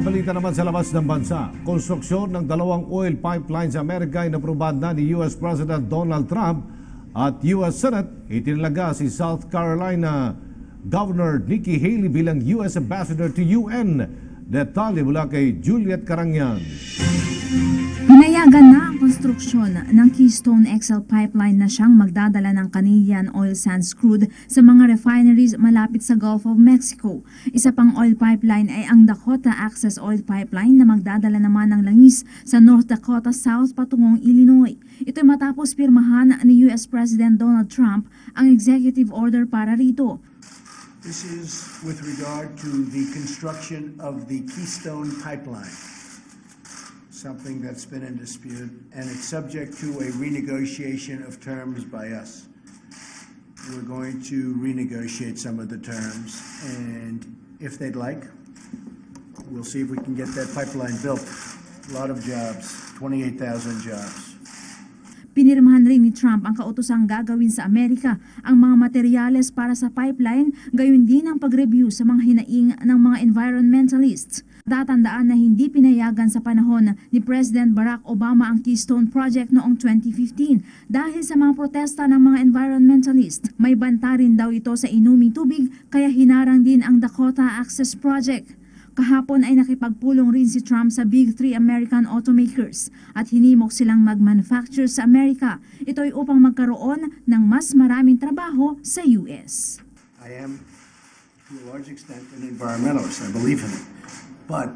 Mga balita naman sa labas ng bansa. Konstruksyon ng dalawang oil pipeline sa Amerika ay naprobad na ni US President Donald Trump at US Senate. Itinalaga si South Carolina Governor Nikki Haley bilang US Ambassador to UN. Detalye mula kay Juliet Carangyan. Pinayagan na ang konstruksyon ng Keystone XL pipeline na siyang magdadala ng Canadian oil sands crude sa mga refineries malapit sa Gulf of Mexico. Isa pang oil pipeline ay ang Dakota Access Oil Pipeline na magdadala naman ng langis sa North Dakota South patungong Illinois. Ito matapos pirmahan ni US President Donald Trump ang executive order para rito. This is with regard to the construction of the Keystone Pipeline, something that's been in dispute, and it's subject to a renegotiation of terms by us. We're going to renegotiate some of the terms, and if they'd like, we'll see if we can get that pipeline built. A lot of jobs, 28,000 jobs. Pinirmahan rin ni Trump ang kautosang gagawin sa Amerika ang mga materyales para sa pipeline, gayon din ang pag-review sa mga hinaing ng mga environmentalists. Tatandaan na hindi pinayagan sa panahon ni President Barack Obama ang Keystone Project noong 2015 dahil sa mga protesta ng mga environmentalist. May banta rin daw ito sa inuming tubig kaya hinarang din ang Dakota Access Project. Kahapon ay nakipagpulong rin si Trump sa Big Three American automakers at hinimok silang mag-manufacture sa Amerika. Ito ay upang magkaroon ng mas maraming trabaho sa US. I am, to a large extent, an environmentalist. I believe in it. But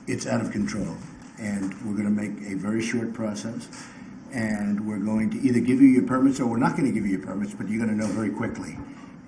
it's out of control. And we're going to make a very short process. And we're going to either give you your permits or we're not going to give you your permits, but you're going to know very quickly.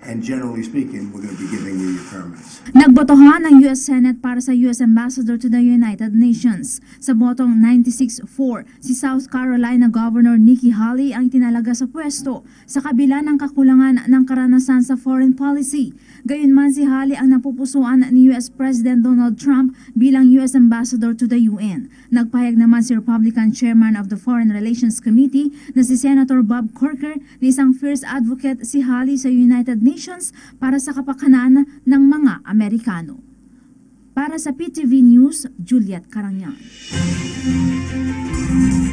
And generally speaking, we're going to be giving you your permits. Nagbotohan ang US Senate para sa US Ambassador to the United Nations. Sa botong 96-4, si South Carolina Governor Nikki Haley ang tinalaga sa pwesto sa kabila ng kakulangan ng karanasan sa foreign policy. Gayunman si Haley ang napupusuan ni US President Donald Trump bilang US Ambassador to the UN. Nagpahayag naman si Republican Chairman of the Foreign Relations Committee na si Senator Bob Corker na isang fierce advocate si Haley sa United Nations para sa kapakanan ng mga Amerikano. Para sa PTV News, Juliet Carangyan.